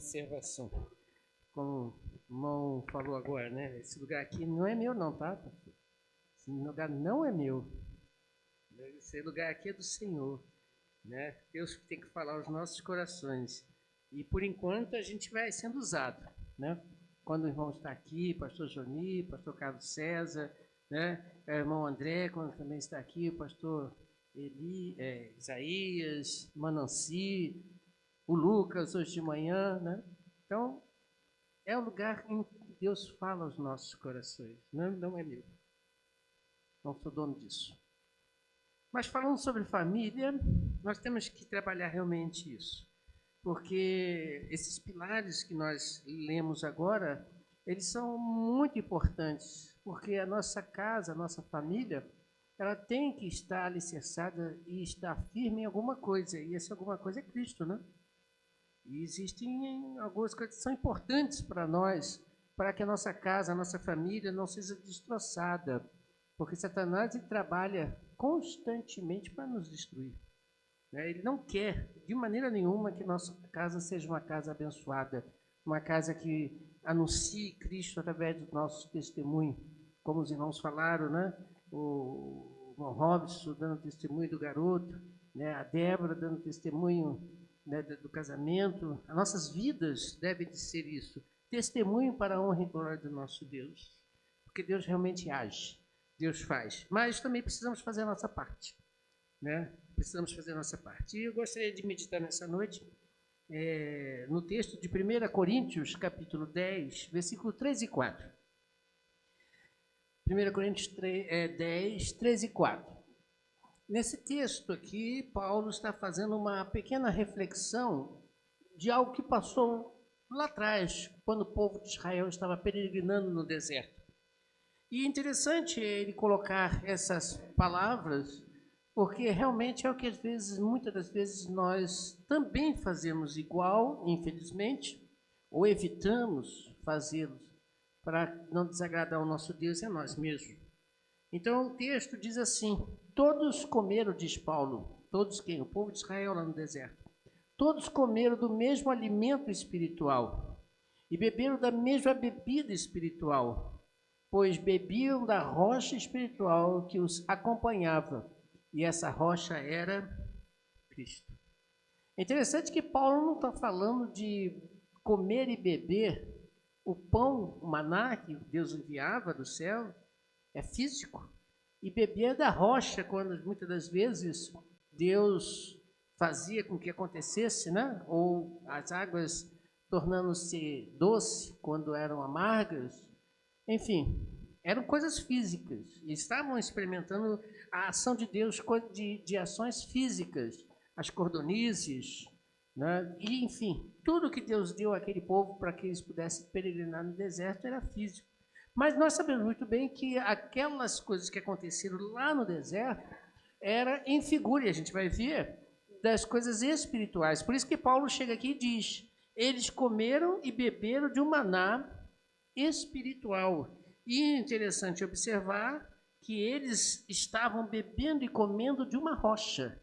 observação. Como o irmão falou agora, né? Esse lugar aqui não é meu não, tá? Esse lugar não é meu. Esse lugar aqui é do Senhor, né? Deus tem que falar aos nossos corações. E por enquanto a gente vai sendo usado, né? Quando o irmão está aqui, pastor Joni, pastor Carlos César, né? O irmão André, quando também está aqui, o pastor Isaías, Mananci, o Lucas hoje de manhã, né? Então, é o lugar em que Deus fala aos nossos corações. Não é meu. Não sou dono disso. Mas falando sobre família, nós temos que trabalhar realmente isso. Porque esses pilares que nós lemos agora, eles são muito importantes. Porque a nossa casa, a nossa família, ela tem que estar alicerçada e estar firme em alguma coisa. E essa alguma coisa é Cristo, né? E existem algumas coisas que são importantes para nós, para que a nossa casa, a nossa família não seja destroçada. Porque Satanás ele trabalha constantemente para nos destruir. Ele não quer, de maneira nenhuma, que nossa casa seja uma casa abençoada, uma casa que anuncie Cristo através do nosso testemunho, como os irmãos falaram, né? O irmão Robson dando testemunho do garoto, né? A Débora dando testemunho, né, do casamento. As nossas vidas devem de ser isso, testemunho para a honra e glória do nosso Deus, porque Deus realmente age, Deus faz, mas também precisamos fazer a nossa parte, né? Precisamos fazer a nossa parte. E eu gostaria de meditar nessa noite no texto de 1 Coríntios, capítulo 10, versículo 3 e 4. 1 Coríntios 10, 3 e 4. Nesse texto aqui, Paulo está fazendo uma pequena reflexão de algo que passou lá atrás, quando o povo de Israel estava peregrinando no deserto. E é interessante ele colocar essas palavras, porque realmente é o que às vezes, muitas das vezes, nós também fazemos igual, infelizmente, ou evitamos fazê-los para não desagradar o nosso Deus e a nós mesmos. Então o texto diz assim: todos comeram, diz Paulo, todos quem? O povo de Israel lá no deserto. Todos comeram do mesmo alimento espiritual e beberam da mesma bebida espiritual, pois bebiam da rocha espiritual que os acompanhava. E essa rocha era Cristo. É interessante que Paulo não está falando de comer e beber o pão, o maná que Deus enviava do céu, é físico. E beber da rocha, quando muitas das vezes Deus fazia com que acontecesse, né? Ou as águas tornando-se doce quando eram amargas. Enfim, eram coisas físicas. E estavam experimentando a ação de Deus de ações físicas, as cordonizes, né? E, enfim, tudo que Deus deu àquele povo para que eles pudessem peregrinar no deserto era físico. Mas nós sabemos muito bem que aquelas coisas que aconteceram lá no deserto era em figura, e a gente vai ver, das coisas espirituais. Por isso que Paulo chega aqui e diz: eles comeram e beberam de um maná espiritual. E é interessante observar que eles estavam bebendo e comendo de uma rocha,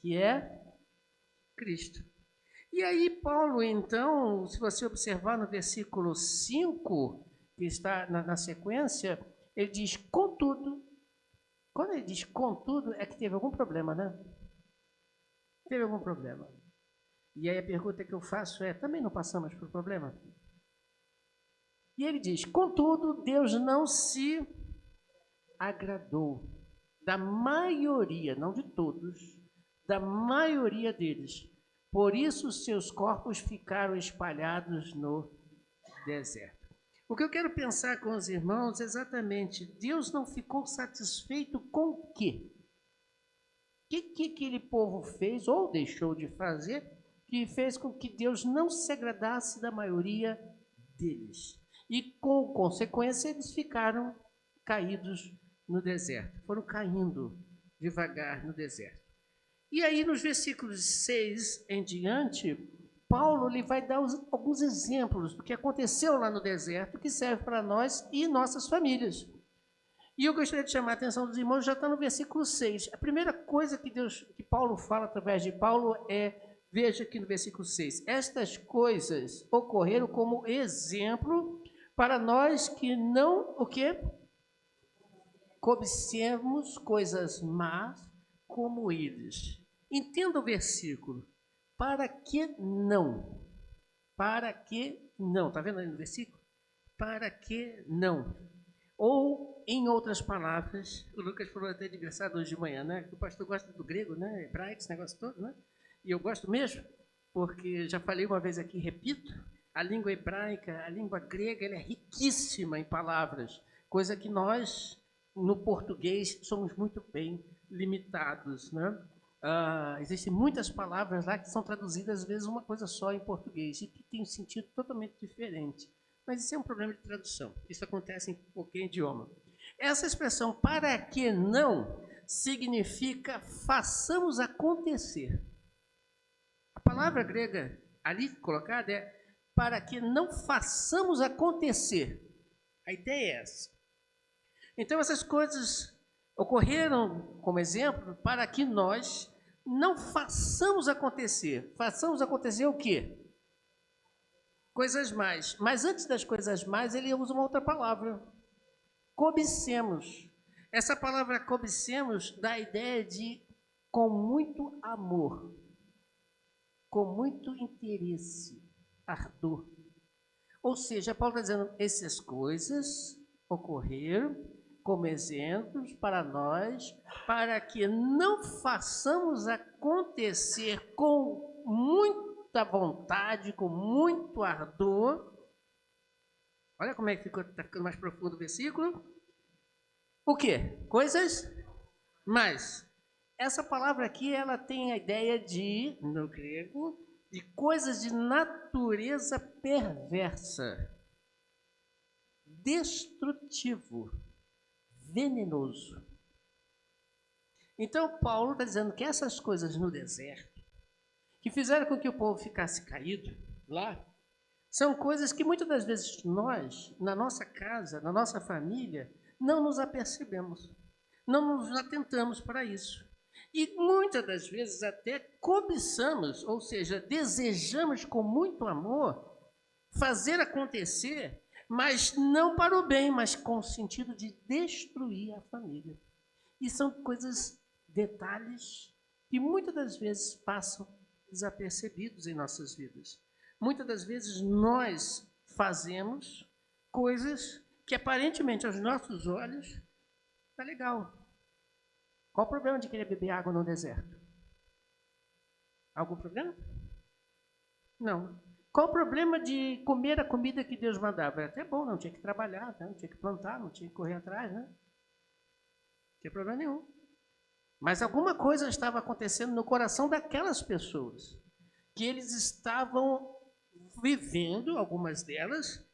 que é Cristo. E aí Paulo, então, se você observar no versículo 5, que está na sequência, ele diz, contudo, quando ele diz contudo, é que teve algum problema, né? Teve algum problema. E aí a pergunta que eu faço é, também não passamos por problema? E ele diz, contudo, Deus não se agradou da maioria, não de todos, da maioria deles. Por isso seus corpos ficaram espalhados no deserto. O que eu quero pensar com os irmãos é exatamente, Deus não ficou satisfeito com o quê? O que aquele povo fez ou deixou de fazer que fez com que Deus não se agradasse da maioria deles? E, com consequência, eles ficaram caídos no deserto. Foram caindo devagar no deserto. E aí, nos versículos 6 em diante, Paulo ele vai dar alguns exemplos do que aconteceu lá no deserto, que serve para nós e nossas famílias. E eu gostaria de chamar a atenção dos irmãos, já está no versículo 6. A primeira coisa que Paulo fala através de Paulo é Veja aqui no versículo 6. Estas coisas ocorreram como exemplo para nós que não, o quê? Cobicemos coisas más como eles. Entenda o versículo. Para que não? Para que não? Está vendo aí no versículo? Para que não? Ou, em outras palavras, o Lucas falou até de engraçado hoje de manhã, né? O pastor gosta do grego, né? Hebraico, esse negócio todo, né? E eu gosto mesmo, porque já falei uma vez aqui, repito, a língua hebraica, a língua grega, ela é riquíssima em palavras, coisa que nós, no português, somos muito bem limitados, né? Existem muitas palavras lá que são traduzidas, às vezes, uma coisa só em português, e que tem um sentido totalmente diferente. Mas isso é um problema de tradução. Isso acontece em qualquer idioma. Essa expressão, para que não, significa façamos acontecer. A palavra grega ali colocada é para que não façamos acontecer. A ideia é essa. Então, essas coisas ocorreram, como exemplo, para que nós não façamos acontecer. Façamos acontecer o quê? Coisas mais. Mas antes das coisas mais, ele usa uma outra palavra. Cobicemos. Essa palavra cobicemos dá a ideia de com muito amor, com muito interesse, ardor. Ou seja, Paulo está dizendo, essas coisas ocorreram como exemplos para nós, para que não façamos acontecer com muita vontade, com muito ardor. Olha como é que está ficando mais profundo o versículo. O quê? Coisas mais. Essa palavra aqui, ela tem a ideia de, no grego, de coisas de natureza perversa, destrutivo, venenoso. Então, Paulo está dizendo que essas coisas no deserto, que fizeram com que o povo ficasse caído lá, são coisas que muitas das vezes nós, na nossa casa, na nossa família, não nos apercebemos, não nos atentamos para isso. E muitas das vezes até cobiçamos, ou seja, desejamos com muito amor fazer acontecer, mas não para o bem, mas com o sentido de destruir a família. E são coisas, detalhes, que muitas das vezes passam desapercebidos em nossas vidas. Muitas das vezes nós fazemos coisas que aparentemente aos nossos olhos está legal. Qual o problema de querer beber água no deserto? Algum problema? Não. Qual o problema de comer a comida que Deus mandava? Era até bom, não tinha que trabalhar, né? Não tinha que plantar, não tinha que correr atrás, né? Não tinha problema nenhum. Mas alguma coisa estava acontecendo no coração daquelas pessoas, que eles estavam vivendo, algumas delas,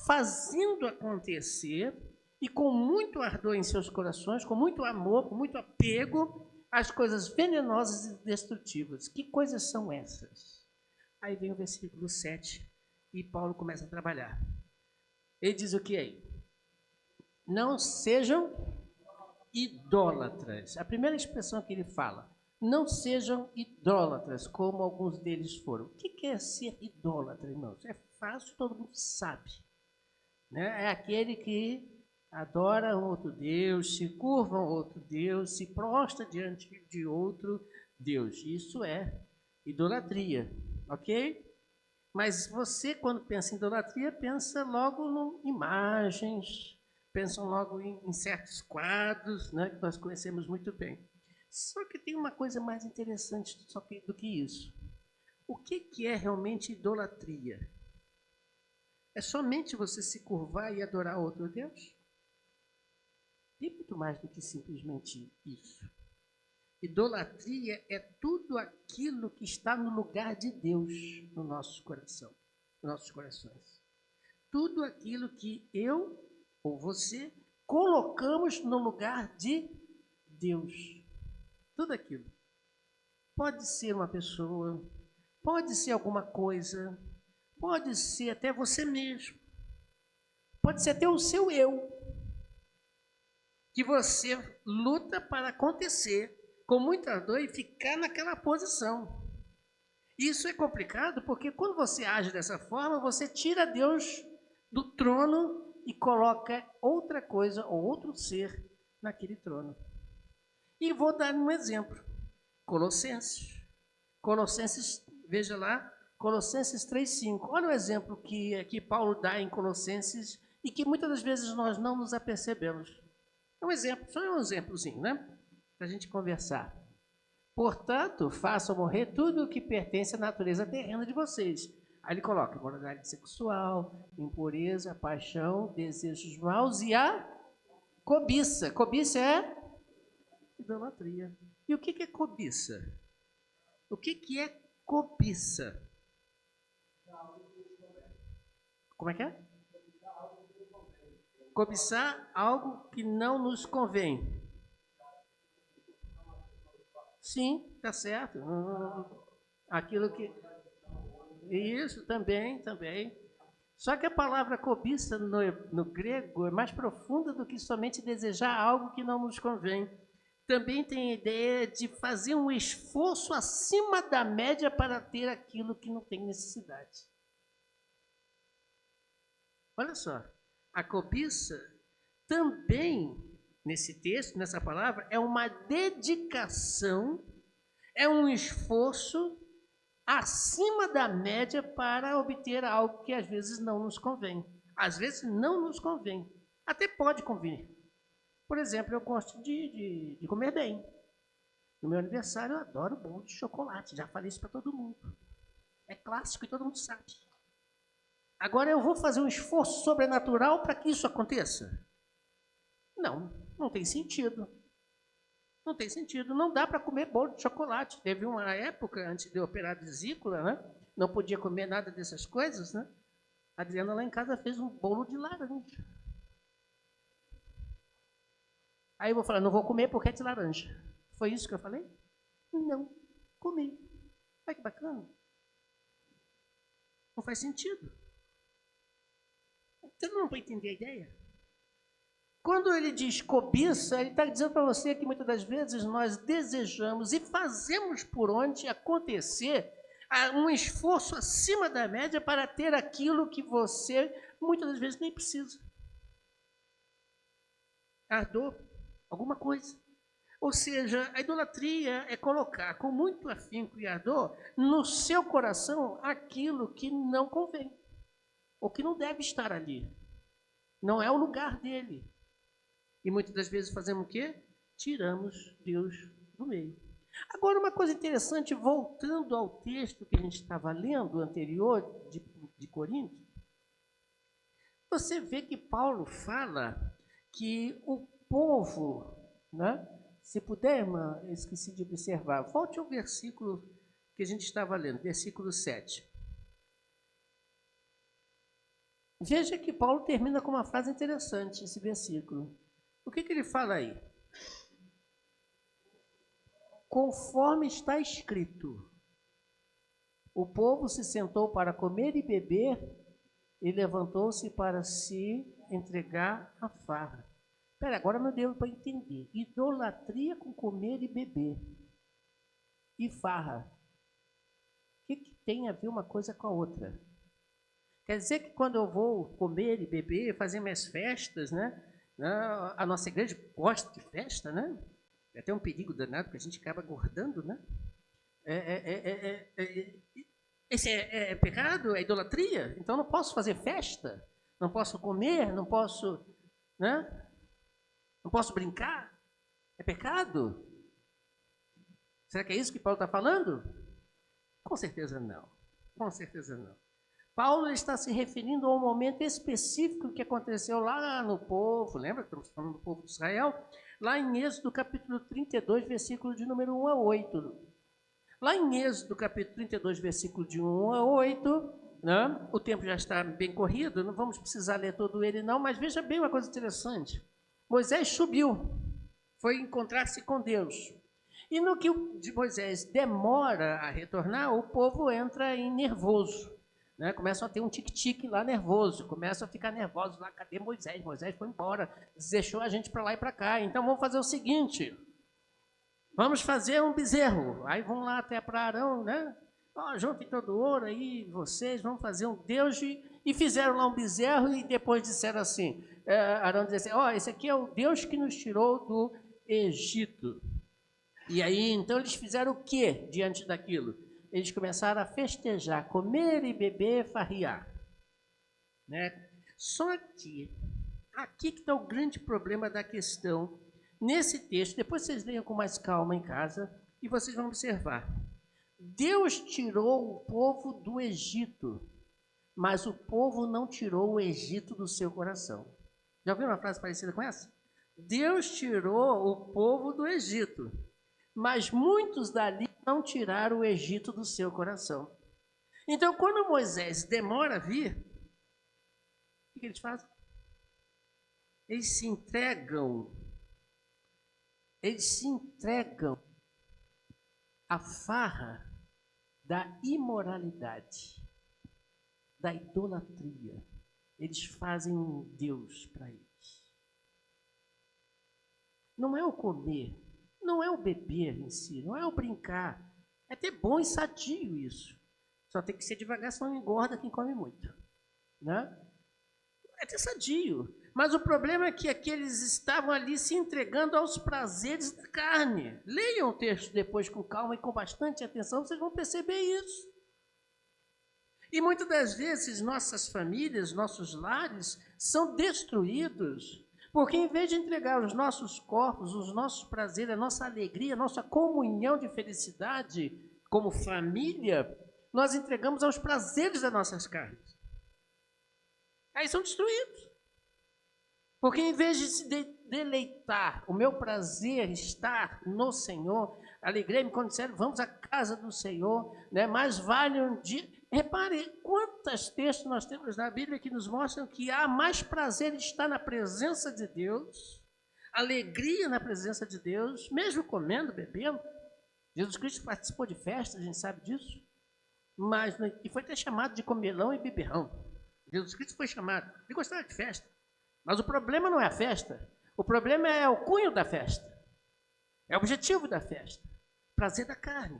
fazendo acontecer e com muito ardor em seus corações, com muito amor, com muito apego às coisas venenosas e destrutivas. Que coisas são essas? Aí vem o versículo 7 e Paulo começa a trabalhar. Ele diz o que aí? Não sejam idólatras. A primeira expressão que ele fala, não sejam idólatras, como alguns deles foram. O que é ser idólatra, irmãos? É fácil, todo mundo sabe. Né? É aquele que adora um outro Deus, se curva a um outro Deus, se prostra diante de outro Deus. Isso é idolatria, ok? Mas você, quando pensa em idolatria, pensa logo em imagens, pensam logo em certos quadros, né, que nós conhecemos muito bem. Só que tem uma coisa mais interessante do que isso. O que é realmente idolatria? É somente você se curvar e adorar outro Deus? Tem muito mais do que simplesmente isso. Idolatria é tudo aquilo que está no lugar de Deus no nosso coração, nos nossos corações. Tudo aquilo que eu ou você colocamos no lugar de Deus. Tudo aquilo. Pode ser uma pessoa, pode ser alguma coisa, pode ser até você mesmo, pode ser até o seu eu, que você luta para acontecer com muita dor e ficar naquela posição. Isso é complicado porque quando você age dessa forma, você tira Deus do trono e coloca outra coisa ou outro ser naquele trono. E vou dar um exemplo. Colossenses. Colossenses, veja lá, Colossenses 3,5. Olha o exemplo que Paulo dá em Colossenses e que muitas das vezes nós não nos apercebemos. É um exemplo, só um exemplozinho, né? Para a gente conversar. Portanto, façam morrer tudo o que pertence à natureza terrena de vocês. Aí ele coloca imoralidade sexual, impureza, paixão, desejos maus e a cobiça. Cobiça é idolatria. E o que é cobiça? O que é cobiça? Como é que é? Cobiçar algo que não nos convém. Sim, tá certo. Aquilo que... Isso, também. Só que a palavra cobiça no grego é mais profunda do que somente desejar algo que não nos convém. Também tem a ideia de fazer um esforço acima da média para ter aquilo que não tem necessidade. Olha só, a cobiça também, nesse texto, nessa palavra, é uma dedicação, é um esforço acima da média para obter algo que às vezes não nos convém. Às vezes não nos convém. Até pode convir. Por exemplo, eu gosto de comer bem. No meu aniversário eu adoro bolo de chocolate. Já falei isso para todo mundo. É clássico e todo mundo sabe. Agora eu vou fazer um esforço sobrenatural para que isso aconteça? Não tem sentido. Não tem sentido. Não dá para comer bolo de chocolate. Teve uma época, antes de eu operar a vesícula, né? Não podia comer nada dessas coisas, né? A Adriana lá em casa fez um bolo de laranja. Aí eu vou falar, não vou comer porque é de laranja. Foi isso que eu falei? Não, comi. Olha que bacana. Não faz sentido. Você não vai entender a ideia? Quando ele diz cobiça, ele está dizendo para você que muitas das vezes nós desejamos e fazemos por onde acontecer um esforço acima da média para ter aquilo que você muitas das vezes nem precisa. Ardor, alguma coisa. Ou seja, a idolatria é colocar com muito afinco e ardor no seu coração aquilo que não convém, ou que não deve estar ali. Não é o lugar dele. E muitas das vezes fazemos o quê? Tiramos Deus do meio. Agora, uma coisa interessante, voltando ao texto que a gente estava lendo anterior, de Coríntios, você vê que Paulo fala que o povo, né? Se puder, irmã, eu esqueci de observar, volte ao versículo que a gente estava lendo, versículo 7. Veja que Paulo termina com uma frase interessante, esse versículo. O que ele fala aí? Conforme está escrito, o povo se sentou para comer e beber e levantou-se para se entregar à farra. Espera, agora não deu para entender. Idolatria com comer e beber. E farra. O que tem a ver uma coisa com a outra? Quer dizer que quando eu vou comer e beber, fazer minhas festas, né? A nossa igreja gosta de festa, né? É até um perigo danado, porque a gente acaba engordando, né? Esse é pecado? É idolatria? Então não posso fazer festa? Não posso comer? Não posso, né? Não posso brincar? É pecado? Será que é isso que Paulo está falando? Com certeza não. Com certeza não. Paulo está se referindo a um momento específico que aconteceu lá no povo, lembra que estamos falando do povo de Israel? Lá em Êxodo capítulo 32, versículo de número 1 a 8. Lá em Êxodo capítulo 32, versículo de 1 a 8, né? O tempo já está bem corrido, não vamos precisar ler todo ele não, mas veja bem uma coisa interessante. Moisés subiu, foi encontrar-se com Deus. E no que Moisés demora a retornar, o povo entra em nervoso. Né? Começam a ter um tique-tique lá nervoso, começam a ficar nervosos lá, cadê Moisés? Moisés foi embora, deixou a gente para lá e para cá. Então vamos fazer o seguinte, vamos fazer um bezerro. Aí vão lá até para Arão, né? juntem todo o ouro aí, vocês vão fazer um Deus e fizeram lá um bezerro e depois disseram assim, Arão disse assim, esse aqui é o Deus que nos tirou do Egito. E aí, então, eles fizeram o que diante daquilo? Eles começaram a festejar, comer e beber, farriar. Né? Só que, aqui que está o grande problema da questão. Nesse texto, depois vocês leiam com mais calma em casa, e vocês vão observar. Deus tirou o povo do Egito, mas o povo não tirou o Egito do seu coração. Já ouviram uma frase parecida com essa? Deus tirou o povo do Egito, mas muitos dali não tiraram o Egito do seu coração. Então, quando Moisés demora a vir, o que eles fazem? Eles se entregam à farra da imoralidade, da idolatria. Eles fazem um Deus para eles. Não é o comer, não é o beber em si, não é o brincar. É até bom e sadio isso. Só tem que ser devagar, senão engorda quem come muito. Né? É até sadio. Mas o problema é que aqueles estavam ali se entregando aos prazeres da carne. Leiam o texto depois com calma e com bastante atenção, vocês vão perceber isso. E muitas das vezes nossas famílias, nossos lares são destruídos, porque em vez de entregar os nossos corpos, os nossos prazeres, a nossa alegria, a nossa comunhão de felicidade como família, nós entregamos aos prazeres das nossas carnes. Aí são destruídos. Porque em vez de se deleitar, o meu prazer estar no Senhor, alegrei-me quando disseram, vamos à casa do Senhor, né? Mais vale um dia. Repare quantos textos nós temos na Bíblia que nos mostram que há mais prazer em estar na presença de Deus, alegria na presença de Deus, mesmo comendo, bebendo. Jesus Cristo participou de festas, a gente sabe disso, e foi até chamado de comelão e beberrão. Jesus Cristo foi chamado, ele gostava de festa. Mas o problema não é a festa, o problema é o cunho da festa, é o objetivo da festa, prazer da carne.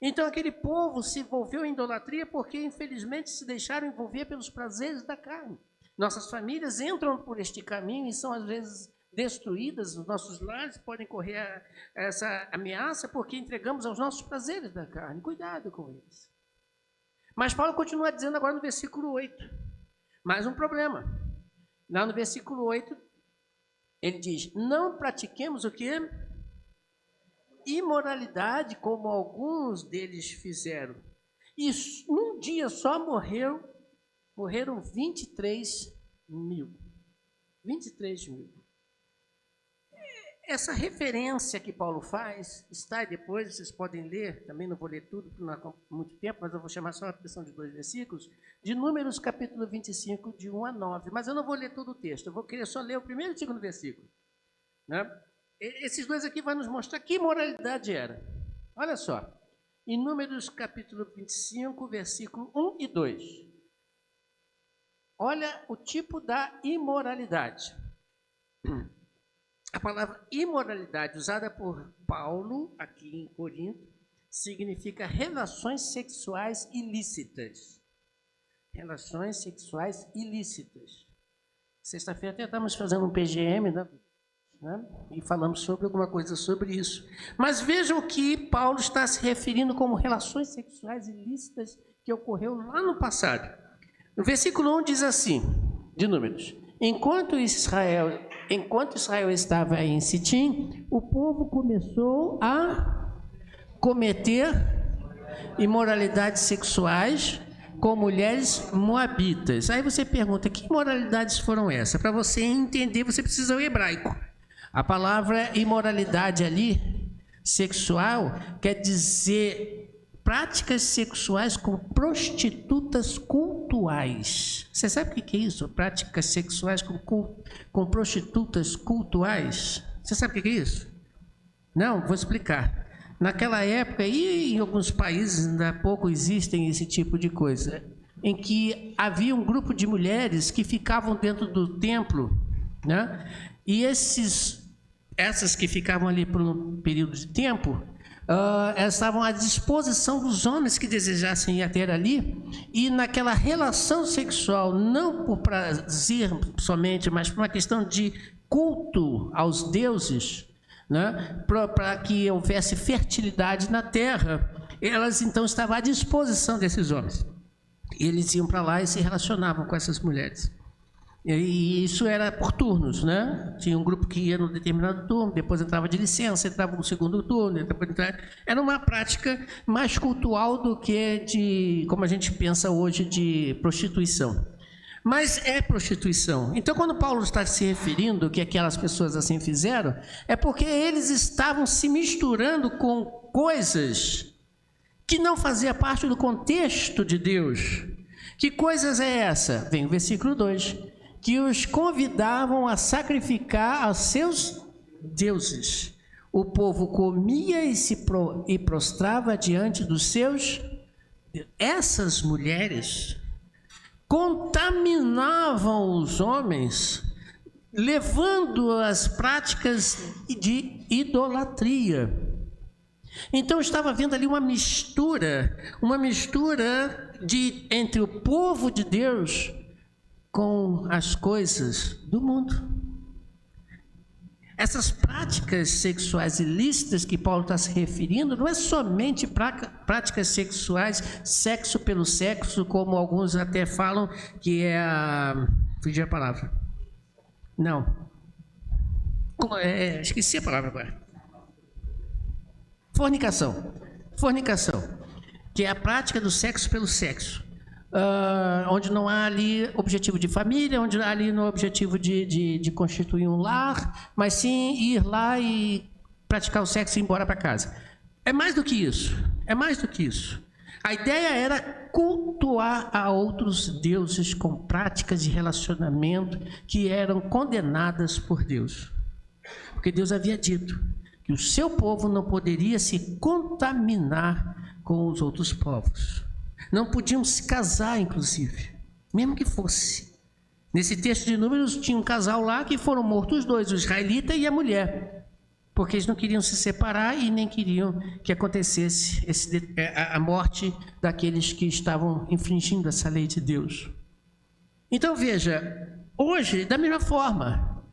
Então aquele povo se envolveu em idolatria porque infelizmente se deixaram envolver pelos prazeres da carne. Nossas famílias entram por este caminho e são às vezes destruídas, os nossos lares podem correr essa ameaça porque entregamos aos nossos prazeres da carne. Cuidado com eles. Mas Paulo continua dizendo agora no versículo 8, mais um problema. Lá no versículo 8, ele diz, não pratiquemos o quê? Imoralidade, como alguns deles fizeram. E num dia só morreram 23 mil. 23 mil. Essa referência que Paulo faz, está aí depois, vocês podem ler, também não vou ler tudo, porque não há muito tempo, mas eu vou chamar só a atenção de 2 versículos, de Números capítulo 25, de 1 a 9, mas eu não vou ler todo o texto, eu vou querer só ler o primeiro e o segundo versículo. Né? Esses dois aqui vão nos mostrar que moralidade era. Olha só, em Números capítulo 25, versículo 1 e 2. Olha o tipo da imoralidade. A palavra imoralidade, usada por Paulo, aqui em Corinto, significa relações sexuais ilícitas. Relações sexuais ilícitas. Sexta-feira até estamos fazendo um PGM, né? E falamos sobre alguma coisa sobre isso. Mas vejam que Paulo está se referindo como relações sexuais ilícitas que ocorreu lá no passado. No versículo 1 diz assim, de Números, Enquanto Israel estava em Sitim, o povo começou a cometer imoralidades sexuais com mulheres moabitas. Aí você pergunta, que imoralidades foram essas? Para você entender, você precisa o hebraico. A palavra imoralidade ali, sexual, quer dizer práticas sexuais com prostitutas cultuais. Você sabe o que é isso? Práticas sexuais com prostitutas cultuais? Você sabe o que é isso? Não? Vou explicar. Naquela época, e em alguns países ainda há pouco existem esse tipo de coisa, em que havia um grupo de mulheres que ficavam dentro do templo, né? E essas que ficavam ali por um período de tempo, elas estavam à disposição dos homens que desejassem ir até ali, e naquela relação sexual, não por prazer somente, mas por uma questão de culto aos deuses, né, para que houvesse fertilidade na terra, elas então estavam à disposição desses homens. Eles iam para lá e se relacionavam com essas mulheres. E isso era por turnos, né? Tinha um grupo que ia no determinado turno, depois entrava de licença, entrava no segundo turno, depois entrava... Era uma prática mais cultural do que de, como a gente pensa hoje, de prostituição. Mas é prostituição. Então, quando Paulo está se referindo que aquelas pessoas assim fizeram, é porque eles estavam se misturando com coisas que não faziam parte do contexto de Deus. Que coisas é essa? Vem o versículo 2. Que os convidavam a sacrificar aos seus deuses. O povo comia e prostrava diante dos seus. Essas mulheres contaminavam os homens, levando as práticas de idolatria. Então estava havendo ali uma mistura entre o povo de Deus com as coisas do mundo. Essas práticas sexuais ilícitas que Paulo está se referindo não é somente práticas sexuais, sexo pelo sexo, como alguns até falam que é a... Fugi a palavra. Não. Esqueci a palavra agora. Fornicação. Fornicação, que é a prática do sexo pelo sexo. Onde não há ali objetivo de família, onde há ali no objetivo de constituir um lar, mas sim ir lá e praticar o sexo e ir embora para casa. É mais do que isso, é mais do que isso. A ideia era cultuar a outros deuses com práticas de relacionamento que eram condenadas por Deus. Porque Deus havia dito que o seu povo não poderia se contaminar com os outros povos. Não podiam se casar, inclusive, mesmo que fosse. Nesse texto de Números tinha um casal lá que foram mortos os dois, o israelita e a mulher, porque eles não queriam se separar e nem queriam que acontecesse a morte daqueles que estavam infringindo essa lei de Deus. Então veja, hoje, da mesma forma,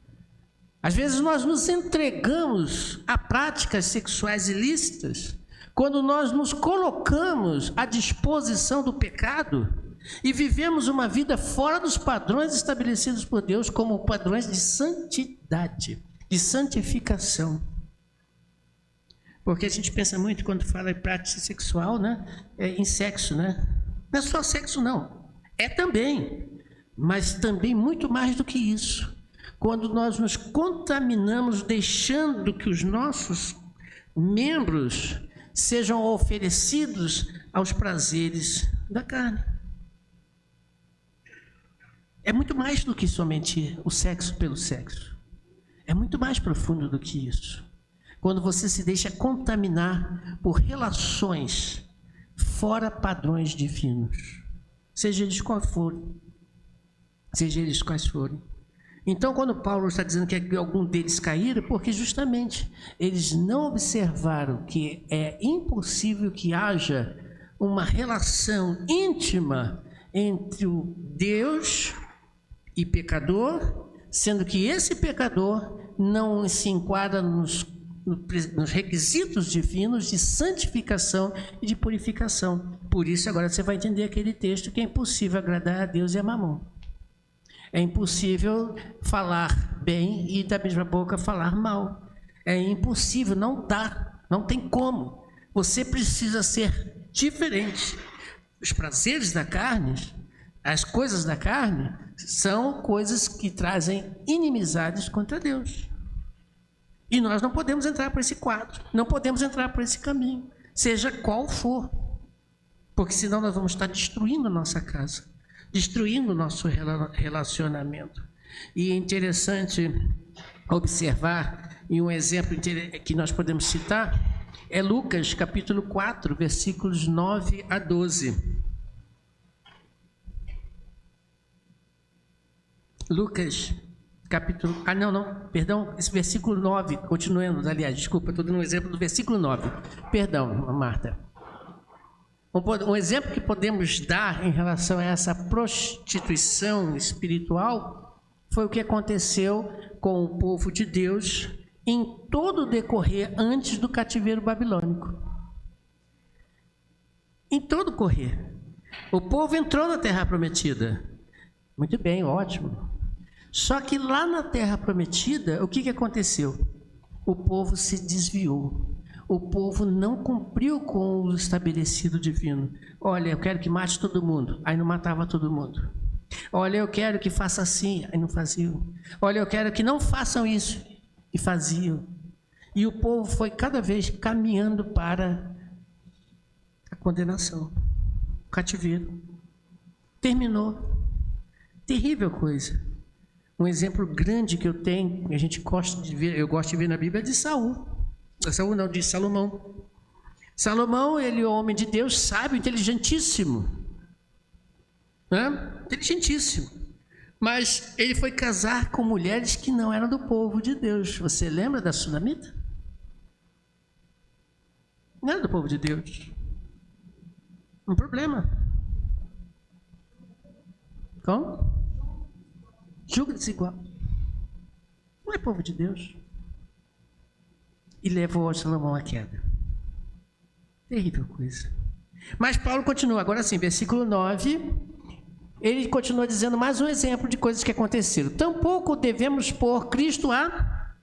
às vezes nós nos entregamos a práticas sexuais ilícitas, quando nós nos colocamos à disposição do pecado e vivemos uma vida fora dos padrões estabelecidos por Deus como padrões de santidade, de santificação. Porque a gente pensa muito quando fala em prática sexual, né? Em sexo, né? Não é só sexo, não. É também, mas também muito mais do que isso. Quando nós nos contaminamos deixando que os nossos membros sejam oferecidos aos prazeres da carne. É muito mais do que somente o sexo pelo sexo. É muito mais profundo do que isso. Quando você se deixa contaminar por relações fora padrões divinos, seja eles quais forem. Então, quando Paulo está dizendo que algum deles caíram, porque justamente eles não observaram que é impossível que haja uma relação íntima entre o Deus e pecador, sendo que esse pecador não se enquadra nos requisitos divinos de santificação e de purificação. Por isso, agora você vai entender aquele texto que é impossível agradar a Deus e a Mamon. É impossível falar bem e da mesma boca falar mal. É impossível, não dá, não tem como. Você precisa ser diferente. Os prazeres da carne, as coisas da carne, são coisas que trazem inimizades contra Deus. E nós não podemos entrar por esse quadro, não podemos entrar por esse caminho, seja qual for. Porque senão nós vamos estar destruindo a nossa casa, destruindo o nosso relacionamento. E é interessante observar, e um exemplo que nós podemos citar, é Lucas capítulo 4, versículos 9 a 12. Lucas capítulo... perdão, esse versículo 9, continuando, aliás, desculpa, estou dando um exemplo do versículo 9. Perdão, Marta. Um exemplo que podemos dar em relação a essa prostituição espiritual foi o que aconteceu com o povo de Deus em todo o decorrer antes do cativeiro babilônico. Em todo o correr. O povo entrou na Terra Prometida. Muito bem, ótimo. Só que lá na Terra Prometida, o que aconteceu? O povo se desviou. O povo não cumpriu com o estabelecido divino. Olha, eu quero que mate todo mundo. Aí não matava todo mundo. Olha, eu quero que faça assim. Aí não faziam. Olha, eu quero que não façam isso. E faziam. E o povo foi cada vez caminhando para a condenação. O cativeiro. Terminou. Terrível coisa. Um exemplo grande que eu tenho, que a gente gosta de ver, eu gosto de ver na Bíblia, é de Saul. Saul não, de Salomão. Salomão, ele é um homem de Deus, sábio, inteligentíssimo. Inteligentíssimo. Mas ele foi casar com mulheres que não eram do povo de Deus. Você lembra da Sunamita? Não era do povo de Deus. Um problema. Como? Julgo desigual. Não é povo de Deus. E levou Salomão à queda. Terrível coisa. Mas Paulo continua, agora sim, versículo 9, ele continua dizendo mais um exemplo de coisas que aconteceram. Tampouco devemos pôr Cristo à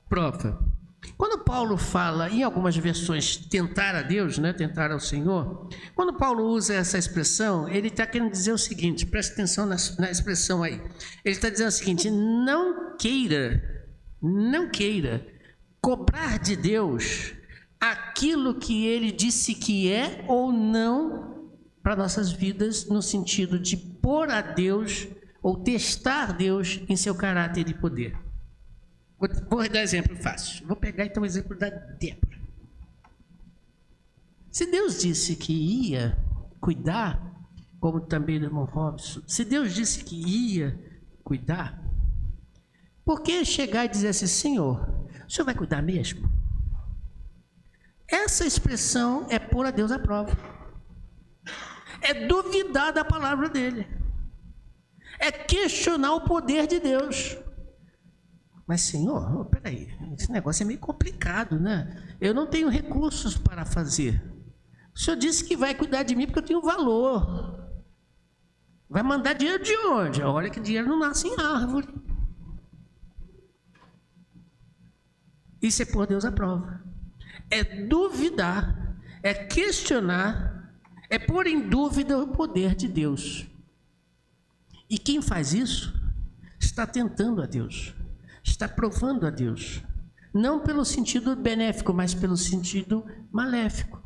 prova. Quando Paulo fala, em algumas versões, tentar a Deus, tentar ao Senhor, quando Paulo usa essa expressão, ele está querendo dizer o seguinte, presta atenção na expressão aí. Ele está dizendo o seguinte, não queira cobrar de Deus aquilo que ele disse que é ou não para nossas vidas, no sentido de pôr a Deus ou testar Deus em seu caráter e poder. Vou dar um exemplo fácil. Vou pegar então o exemplo da Débora. Se Deus disse que ia cuidar, como também do irmão Robson, se Deus disse que ia cuidar, por que chegar e dizer assim, Senhor, o Senhor vai cuidar mesmo? Essa expressão é pôr a Deus à prova. É duvidar da palavra dele. É questionar o poder de Deus. Mas, Senhor, peraí, esse negócio é meio complicado, né? Eu não tenho recursos para fazer. O Senhor disse que vai cuidar de mim porque eu tenho valor. Vai mandar dinheiro de onde? Olha que dinheiro não nasce em árvore. Isso é pôr Deus à prova. É duvidar, é questionar, é pôr em dúvida o poder de Deus. E quem faz isso está tentando a Deus. Está provando a Deus, não pelo sentido benéfico, mas pelo sentido maléfico.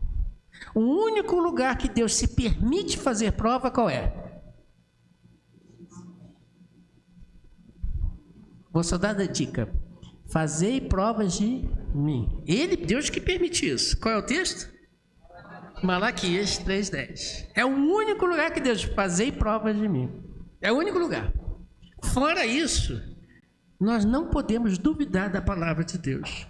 O único lugar que Deus se permite fazer prova, qual é? Vou só dar a dica. Fazei provas de mim. Ele, Deus que permite isso. Qual é o texto? Malaquias 3:10. É o único lugar que Deus fazei provas de mim. É o único lugar. Fora isso, nós não podemos duvidar da palavra de Deus.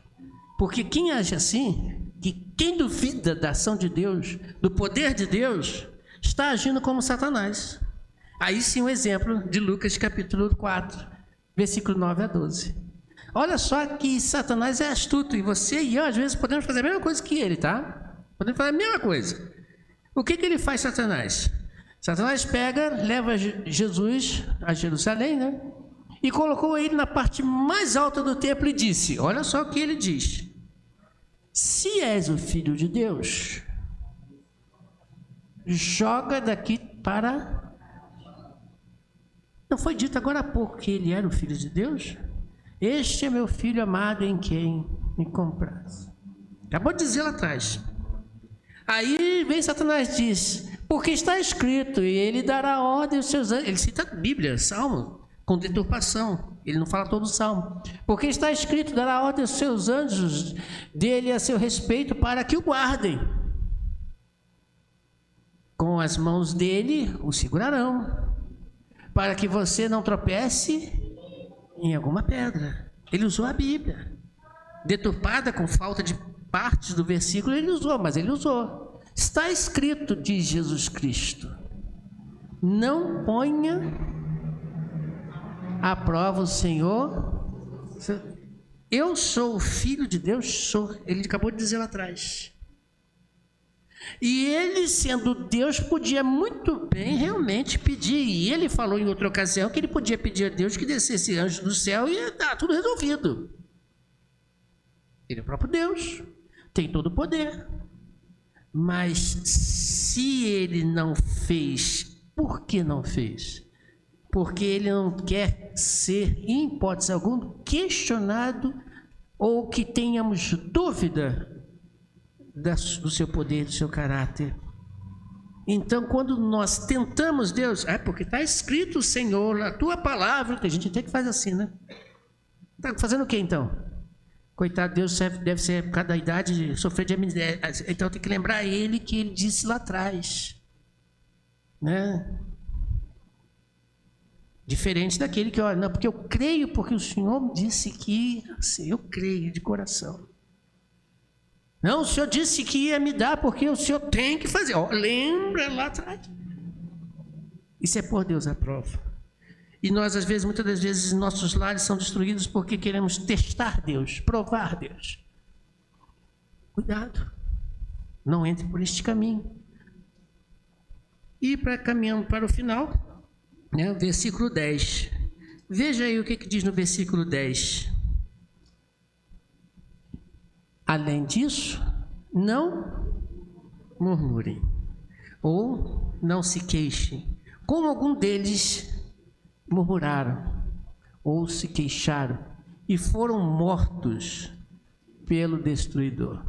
Porque quem age assim, quem duvida da ação de Deus, do poder de Deus, está agindo como Satanás. Aí sim um exemplo de Lucas capítulo 4, versículo 9 a 12. Olha só que Satanás é astuto, e você e eu às vezes podemos fazer a mesma coisa que ele, tá? Podemos fazer a mesma coisa. O que ele faz, Satanás? Satanás pega, leva Jesus a Jerusalém, e colocou ele na parte mais alta do templo e disse, olha só o que ele diz, se és o Filho de Deus, joga daqui para... Não foi dito agora há pouco que ele era o Filho de Deus? Este é meu Filho amado em quem me compraz. Acabou de dizer lá atrás. Aí vem Satanás e diz, porque está escrito, e ele dará ordem aos seus anjos. Ele cita a Bíblia, Salmo, com deturpação. Ele não fala todo o Salmo. Porque está escrito, dará ordem aos seus anjos dele a seu respeito para que o guardem. Com as mãos dele o segurarão, para que você não tropece em alguma pedra. Ele usou a Bíblia. Deturpada com falta de partes do versículo, ele usou, mas ele usou. Está escrito, diz Jesus Cristo, não ponha à prova o Senhor. Eu sou o Filho de Deus, sou. Ele acabou de dizer lá atrás. E ele, sendo Deus, podia muito bem realmente pedir. E ele falou em outra ocasião que ele podia pedir a Deus que descesse anjo do céu e ia estar tudo resolvido. Ele é o próprio Deus, tem todo o poder. Mas se ele não fez, por que não fez? Porque ele não quer ser, em hipótese alguma, questionado ou que tenhamos dúvida do seu poder, do seu caráter. Então, quando nós tentamos Deus, porque está escrito, Senhor, na tua palavra, que a gente tem que fazer assim, né? Está fazendo o que então? Coitado, Deus deve ser, por cada idade, sofrer de amnésia. Então tem que lembrar ele que ele disse lá atrás, né? Diferente daquele que, olha, não, porque eu creio, porque o Senhor me disse que, assim, eu creio de coração. Não, o Senhor disse que ia me dar, porque o Senhor tem que fazer. Lembra lá atrás. Isso é por Deus à prova. E nós, às vezes, muitas das vezes, nossos lares são destruídos porque queremos testar Deus, provar Deus. Cuidado. Não entre por este caminho. E caminhando para o final, né, versículo 10. Veja aí o que diz no versículo 10. Além disso, não murmurem, ou não se queixem, como algum deles murmuraram, ou se queixaram, e foram mortos pelo destruidor.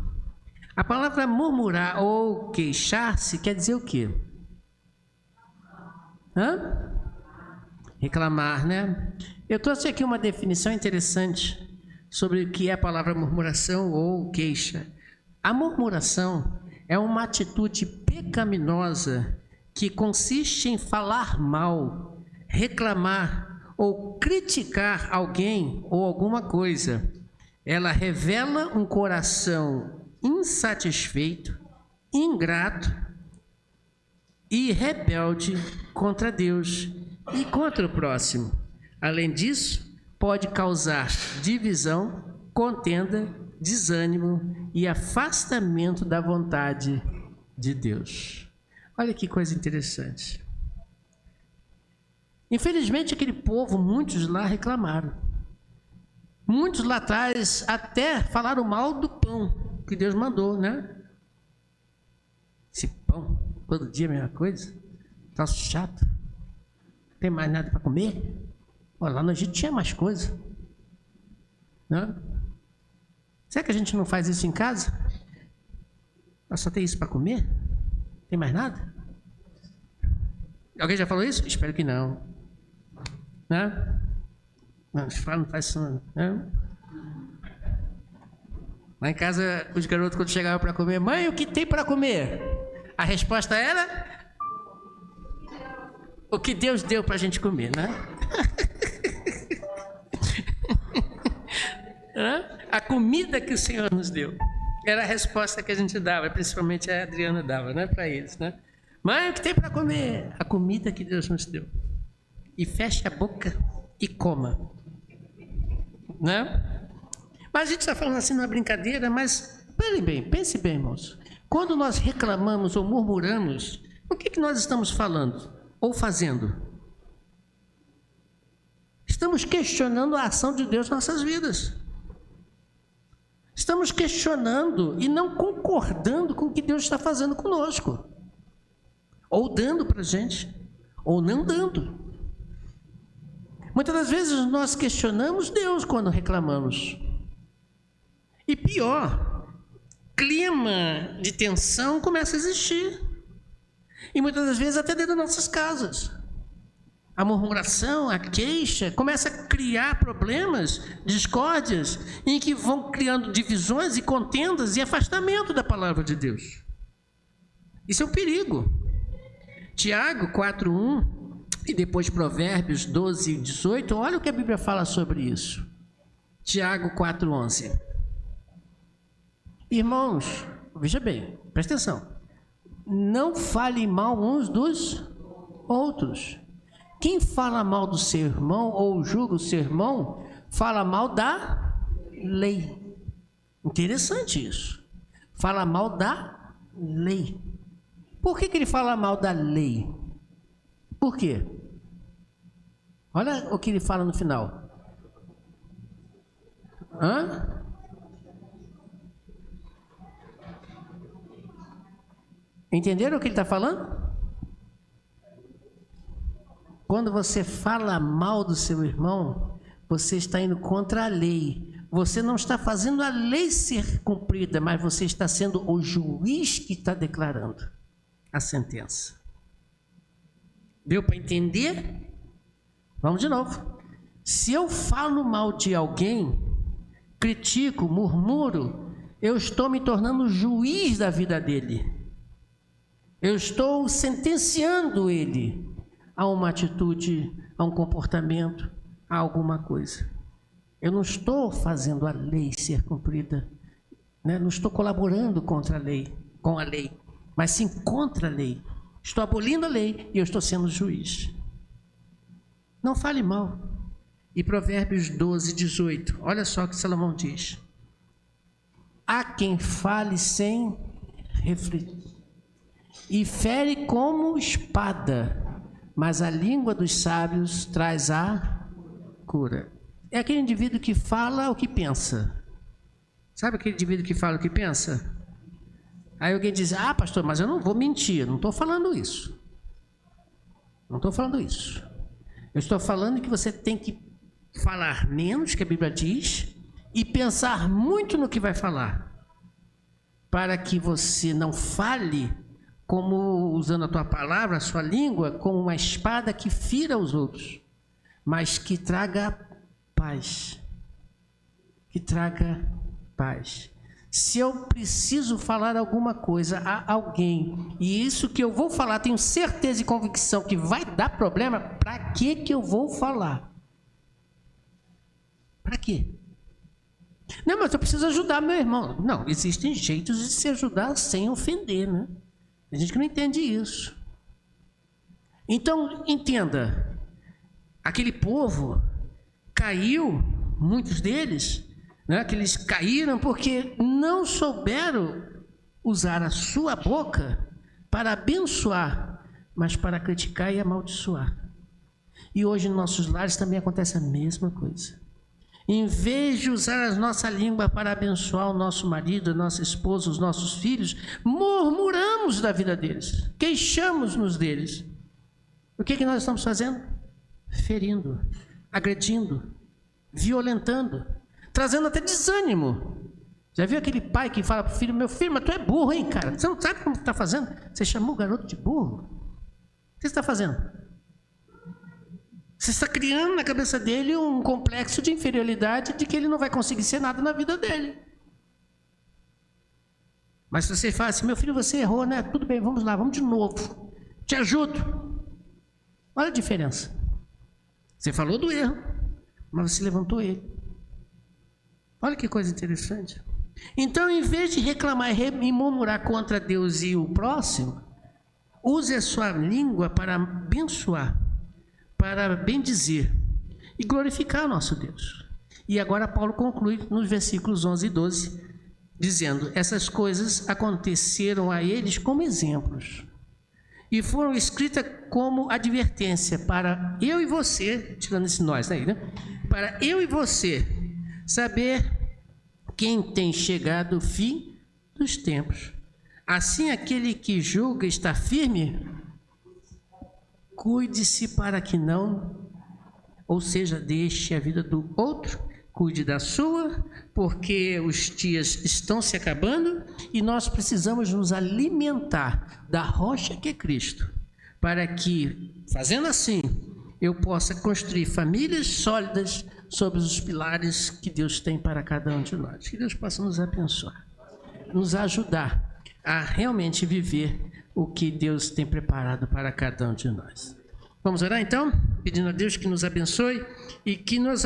A palavra murmurar ou queixar-se quer dizer o quê? Reclamar, né? Eu trouxe aqui uma definição interessante sobre o que é a palavra murmuração ou queixa. A murmuração é uma atitude pecaminosa que consiste em falar mal, reclamar ou criticar alguém ou alguma coisa. Ela revela um coração insatisfeito, ingrato e rebelde contra Deus e contra o próximo. Além disso, pode causar divisão, contenda, desânimo e afastamento da vontade de Deus. Olha que coisa interessante. Infelizmente, aquele povo, muitos lá reclamaram. Muitos lá atrás até falaram mal do pão que Deus mandou, né? Esse pão, todo dia a mesma coisa, tá chato. Não tem mais nada para comer. Olha, lá no Egito tinha mais coisa, né? Será que a gente não faz isso em casa? Nós só tem isso para comer? Tem mais nada? Alguém já falou isso? Espero que não. Né? Não faz isso não. Né? Lá em casa, os garotos, quando chegavam para comer, mãe, o que tem para comer? A resposta era o que Deus deu para a gente comer, né? A comida que o Senhor nos deu era a resposta que a gente dava, principalmente a Adriana dava, né, para eles, né? Mãe, o que tem para comer? A comida que Deus nos deu. E feche a boca e coma, né? Mas a gente está falando assim numa brincadeira, mas pense bem, irmãos. Quando nós reclamamos ou murmuramos, o que nós estamos falando ou fazendo? Estamos questionando a ação de Deus em nossas vidas. Estamos questionando e não concordando com o que Deus está fazendo conosco. Ou dando para a gente, ou não dando. Muitas das vezes nós questionamos Deus quando reclamamos. E pior, clima de tensão começa a existir. E muitas das vezes até dentro das nossas casas. A murmuração, a queixa, começa a criar problemas, discórdias, em que vão criando divisões e contendas e afastamento da palavra de Deus. Isso é um perigo. Tiago 4:1 E depois Provérbios 12 e 18, olha o que a Bíblia fala sobre isso. Tiago 4:11. Irmãos, veja bem, presta atenção. Não falem mal uns dos outros. Quem fala mal do seu irmão ou julga o seu irmão, fala mal da lei. Interessante isso. Fala mal da lei. Por que ele fala mal da lei? Por quê? Olha o que ele fala no final. Entenderam o que ele está falando? Quando você fala mal do seu irmão, você está indo contra a lei. Você não está fazendo a lei ser cumprida, mas você está sendo o juiz que está declarando a sentença. Deu para entender? Vamos de novo. Se eu falo mal de alguém, critico, murmuro, eu estou me tornando juiz da vida dele. Eu estou sentenciando ele a uma atitude, a um comportamento, a alguma coisa. Eu não estou fazendo a lei ser cumprida, né? Não estou colaborando contra a lei, com a lei, mas sim contra a lei. Estou abolindo a lei e eu estou sendo juiz. Não fale mal. E Provérbios 12, 18, olha só o que Salomão diz. Há quem fale sem refletir e fere como espada, mas a língua dos sábios traz a cura. É aquele indivíduo que fala o que pensa. Sabe aquele indivíduo que fala o que pensa? Aí alguém diz, pastor, mas eu não vou mentir, não estou falando isso. Não estou falando isso. Eu estou falando que você tem que falar menos, que a Bíblia diz, e pensar muito no que vai falar, para que você não fale como usando a tua palavra, a sua língua, como uma espada que fira os outros, mas que traga paz. Que traga paz. Se eu preciso falar alguma coisa a alguém, e isso que eu vou falar, tenho certeza e convicção que vai dar problema, para que eu vou falar? Para quê? Não, mas eu preciso ajudar meu irmão. Não, existem jeitos de se ajudar sem ofender, né? Tem gente que não entende isso. Então, entenda, aquele povo caiu, muitos deles, né, que eles caíram porque não souberam usar a sua boca para abençoar, mas para criticar e amaldiçoar. E hoje em nossos lares também acontece a mesma coisa. Em vez de usar a nossa língua para abençoar o nosso marido, a nossa esposa, os nossos filhos, murmuramos da vida deles, queixamos-nos deles. O que nós estamos fazendo? Ferindo, agredindo, violentando, trazendo até desânimo. Já viu aquele pai que fala para o filho, meu filho, mas tu é burro, hein, cara? Você não sabe como está fazendo? Você chamou o garoto de burro? O que você está fazendo? Você está criando na cabeça dele um complexo de inferioridade de que ele não vai conseguir ser nada na vida dele. Mas se você fala assim, meu filho, você errou, né? Tudo bem, vamos lá, vamos de novo. Te ajudo. Olha a diferença. Você falou do erro, mas você levantou ele. Olha que coisa interessante. Então, em vez de reclamar e murmurar contra Deus e o próximo, use a sua língua para abençoar, para bendizer e glorificar nosso Deus. E agora Paulo conclui nos versículos 11 e 12, dizendo, essas coisas aconteceram a eles como exemplos e foram escritas como advertência para eu e você, tirando esse nós daí, né? Para eu e você saber quem tem chegado o fim dos tempos. Assim, aquele que julga está firme, cuide-se para que não, ou seja, deixe a vida do outro, cuide da sua, porque os dias estão se acabando e nós precisamos nos alimentar da rocha que é Cristo, para que, fazendo assim, eu possa construir famílias sólidas sobre os pilares que Deus tem para cada um de nós. Que Deus possa nos abençoar, nos ajudar a realmente viver o que Deus tem preparado para cada um de nós. Vamos orar então? Pedindo a Deus que nos abençoe e que nos